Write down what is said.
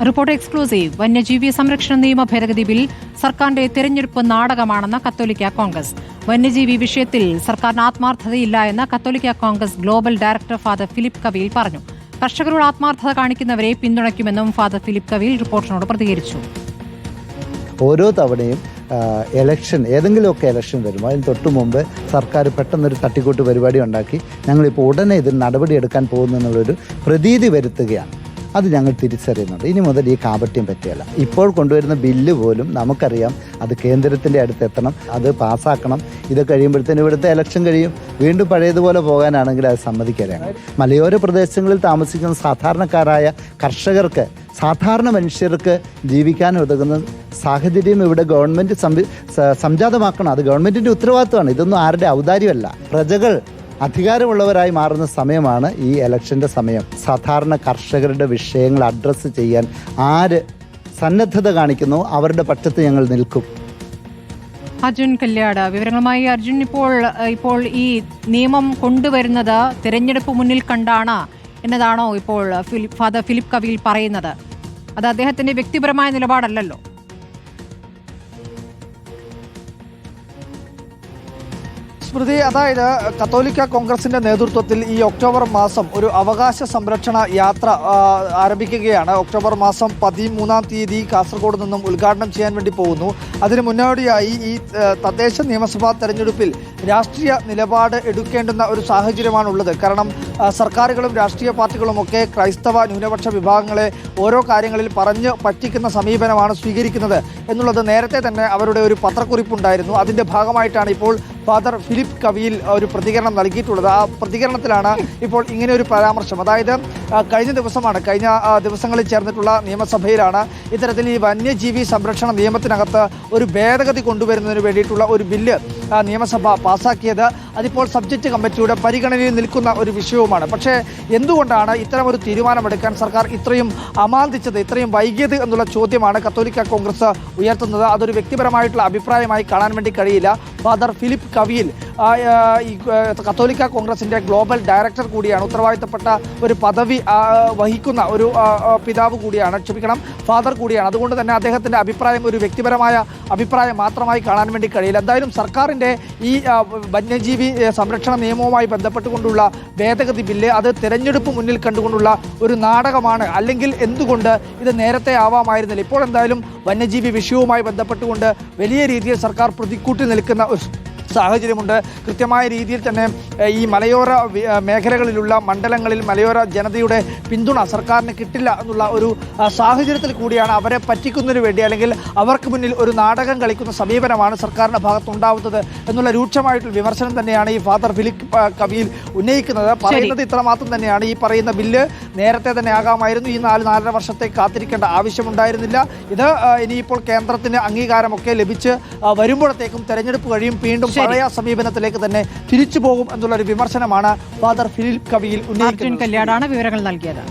Report exclusive. വന്യജീവി സംരക്ഷണ നിയമ ഭേദഗതി ബിൽ സർക്കാരിന്റെ തെരഞ്ഞെടുപ്പ് നാടകമാണെന്ന് കത്തോലിക്ക കോൺഗ്രസ്. വന്യജീവി വിഷയത്തിൽ സർക്കാരിന് ആത്മാർത്ഥതയില്ല എന്ന് കത്തോലിക്ക Congress global director father Philip Kaveel പറഞ്ഞു. കർഷകരോട് ആത്മാർത്ഥത കാണിക്കുന്നവരെ പിന്തുണയ്ക്കുമെന്നും ഫാദർ ഫിലിപ്പ് കവീൽ റിപ്പോർട്ടിനോട് പ്രതികരിച്ചു. ഓരോ തവണയും ഏതെങ്കിലുമൊക്കെ ഇലക്ഷൻ വരുമ്പോൾ അതിന് തൊട്ട് മുമ്പ് സർക്കാർ പെട്ടെന്നൊരു തട്ടിക്കൂട്ട് പരിപാടി ഉണ്ടാക്കി ഞങ്ങളിപ്പോൾ ഉടനെ ഇതിന് നടപടിയെടുക്കാൻ പോകുന്നു എന്നുള്ളൊരു പ്രതീതി വരുത്തുകയാണ്. അത് ഞങ്ങൾ തിരിച്ചറിയുന്നുണ്ട്. ഇനി മുതൽ ഈ കാപട്യം പറ്റിയല്ല. ഇപ്പോൾ കൊണ്ടുവരുന്ന ബില്ല് പോലും നമുക്കറിയാം അത് കേന്ദ്രത്തിൻ്റെ അടുത്തെത്തണം, അത് പാസ്സാക്കണം. ഇത് കഴിയുമ്പോഴത്തേനും ഇവിടുത്തെ ഇലക്ഷൻ കഴിയും. വീണ്ടും പഴയതുപോലെ പോകാനാണെങ്കിൽ അത് സമ്മതിക്കാനാണ്. മലയോര പ്രദേശങ്ങളിൽ താമസിക്കുന്ന സാധാരണക്കാരായ കർഷകർക്ക്, സാധാരണ മനുഷ്യർക്ക് ജീവിക്കാൻ ഉതകുന്ന സാഹചര്യം ഇവിടെ ഗവൺമെൻറ് സംജാതമാക്കണം. അത് ഗവൺമെൻറ്റിൻ്റെ ഉത്തരവാദിത്വമാണ്. ഇതൊന്നും ആരുടെ ഔദാര്യമല്ല. പ്രജകൾ അധികാരമുള്ളവരായി മാറുന്ന സമയമാണ് ഈ ഇലക്ഷൻ്റെ സമയം. സാധാരണ കർഷകരുടെ വിഷയങ്ങൾ അഡ്രസ്സ് ചെയ്യാൻ ആര് സന്നദ്ധത കാണിക്കുന്നു അവരുടെ പക്ഷത്ത് ഞങ്ങൾ നിൽക്കും. അർജുൻ കല്യാട് വിവരങ്ങളുമായി. അർജുൻ, ഇപ്പോൾ ഈ നിയമം കൊണ്ടുവരുന്നത് തിരഞ്ഞെടുപ്പ് മുന്നിൽ കണ്ടാണ് എന്നതാണോ ഇപ്പോൾ ഫാദർ ഫിലിപ്പ് കവീൽ പറയുന്നത്? അത് അദ്ദേഹത്തിന്റെ വ്യക്തിപരമായ നിലപാടല്ലല്ലോ. സ്മൃതി, അതായത് കത്തോലിക്ക കോൺഗ്രസിന്റെ നേതൃത്വത്തിൽ ഈ ഒക്ടോബർ മാസം ഒരു അവകാശ സംരക്ഷണ യാത്ര ആരംഭിക്കുകയാണ്. ഒക്ടോബർ മാസം 13-ാം തീയതി കാസർഗോഡ് നിന്നും ഉദ്ഘാടനം ചെയ്യാൻ വേണ്ടി പോകുന്നു. അതിന് മുന്നോടിയായി ഈ തദ്ദേശ നിയമസഭാ തെരഞ്ഞെടുപ്പിൽ രാഷ്ട്രീയ നിലപാട് എടുക്കേണ്ടുന്ന ഒരു സാഹചര്യമാണുള്ളത്. കാരണം സർക്കാരുകളും രാഷ്ട്രീയ പാർട്ടികളുമൊക്കെ ക്രൈസ്തവ ന്യൂനപക്ഷ വിഭാഗങ്ങളെ ഓരോ കാര്യങ്ങളിൽ പറഞ്ഞ് പറ്റിക്കുന്ന സമീപനമാണ് സ്വീകരിക്കുന്നത് എന്നുള്ളത് നേരത്തെ തന്നെ അവരുടെ ഒരു പത്രക്കുറിപ്പുണ്ടായിരുന്നു. അതിൻ്റെ ഭാഗമായിട്ടാണ് ഇപ്പോൾ ഫാദർ ഫിലിപ്പ് കവീൽ ഒരു പ്രതികരണം നൽകിയിട്ടുള്ളത്. ആ പ്രതികരണത്തിലാണ് ഇപ്പോൾ ഇങ്ങനെ ഒരു പരാമർശം. അതായത് കഴിഞ്ഞ ദിവസങ്ങളിൽ ചേർന്നിട്ടുള്ള നിയമസഭയിലാണ് ഇത്തരത്തിൽ ഈ വന്യജീവി സംരക്ഷണ നിയമത്തിനകത്ത് ഒരു ഭേദഗതി കൊണ്ടുവരുന്നതിന് വേണ്ടിയിട്ടുള്ള ഒരു ബില്ല് നിയമസഭ പാസ്സാക്കിയത്. അതിപ്പോൾ സബ്ജക്റ്റ് കമ്മിറ്റിയുടെ പരിഗണനയിൽ നിൽക്കുന്ന ഒരു വിഷയവുമാണ്. പക്ഷേ എന്തുകൊണ്ടാണ് ഇത്തരമൊരു തീരുമാനമെടുക്കാൻ സർക്കാർ ഇത്രയും അമാന്തിച്ചത്, ഇത്രയും വൈകിയത് എന്നുള്ള ചോദ്യമാണ് കത്തോലിക്ക കോൺഗ്രസ് ഉയർത്തുന്നത്. അതൊരു വ്യക്തിപരമായിട്ടുള്ള അഭിപ്രായമായി കാണാൻ വേണ്ടി കഴിയില്ല. ഫാദർ ഫിലിപ്പ് കവീൽ ഈ കത്തോലിക്ക കോൺഗ്രസിൻ്റെ ഗ്ലോബൽ ഡയറക്ടർ കൂടിയാണ്. ഉത്തരവാദിത്തപ്പെട്ട ഒരു പദവി വഹിക്കുന്ന ഒരു പിതാവ് കൂടിയാണ്, ഫാദർ കൂടിയാണ്. അതുകൊണ്ട് തന്നെ അദ്ദേഹത്തിൻ്റെ അഭിപ്രായം ഒരു വ്യക്തിപരമായ അഭിപ്രായം മാത്രമായി കാണാൻ വേണ്ടി കഴിയില്ല. എന്തായാലും സർക്കാരിൻ്റെ ഈ വന്യജീവി സംരക്ഷണ നിയമവുമായി ബന്ധപ്പെട്ടുകൊണ്ടുള്ള ഭേദഗതി ബില്ല് അത് തിരഞ്ഞെടുപ്പ് മുന്നിൽ കണ്ടുകൊണ്ടുള്ള ഒരു നാടകമാണ്. അല്ലെങ്കിൽ എന്തുകൊണ്ട് ഇത് നേരത്തെ ആവാമായിരുന്നില്ല? ഇപ്പോൾ എന്തായാലും വന്യജീവി വിഷയവുമായി ബന്ധപ്പെട്ടുകൊണ്ട് വലിയ രീതിയിൽ സർക്കാർ പ്രതിക്കൂട്ടി നിൽക്കുന്ന സാഹചര്യമുണ്ട്. കൃത്യമായ രീതിയിൽ തന്നെ ഈ മലയോര മേഖലകളിലുള്ള മണ്ഡലങ്ങളിൽ മലയോര ജനതയുടെ പിന്തുണ സർക്കാരിന് കിട്ടില്ല എന്നുള്ള ഒരു സാഹചര്യത്തിൽ കൂടിയാണ് അവരെ പറ്റിക്കുന്നതിന് വേണ്ടി, അല്ലെങ്കിൽ അവർക്ക് മുന്നിൽ ഒരു നാടകം കളിക്കുന്ന സമീപനമാണ് സർക്കാരിൻ്റെ ഭാഗത്തുണ്ടാവുന്നത് എന്നുള്ള രൂക്ഷമായിട്ടുള്ള വിമർശനം തന്നെയാണ് ഈ ഫാദർ ഫിലിപ്പ് കവീൽ ഉന്നയിക്കുന്നത്. പറയുന്നത് ഇത്രമാത്രം തന്നെയാണ്, ഈ പറയുന്ന ബില്ല് നേരത്തെ തന്നെ ആകാമായിരുന്നു. ഈ 4-4.5 വർഷത്തെ കാത്തിരിക്കേണ്ട ആവശ്യമുണ്ടായിരുന്നില്ല. ഇത് ഇനിയിപ്പോൾ കേന്ദ്രത്തിന് അംഗീകാരമൊക്കെ ലഭിച്ച് വരുമ്പോഴത്തേക്കും തെരഞ്ഞെടുപ്പ് കഴിയും, വീണ്ടും പഴയ സമീപനത്തിലേക്ക് തന്നെ തിരിച്ചു പോകും എന്നുള്ള ഒരു വിമർശനമാണ് ഫാദർ ഫിലിപ്പ് കവീൽ ഉന്നയിക്കുന്നത്. അർജുൻ കല്യാടാണ് വിവരങ്ങൾ നൽകിയത്.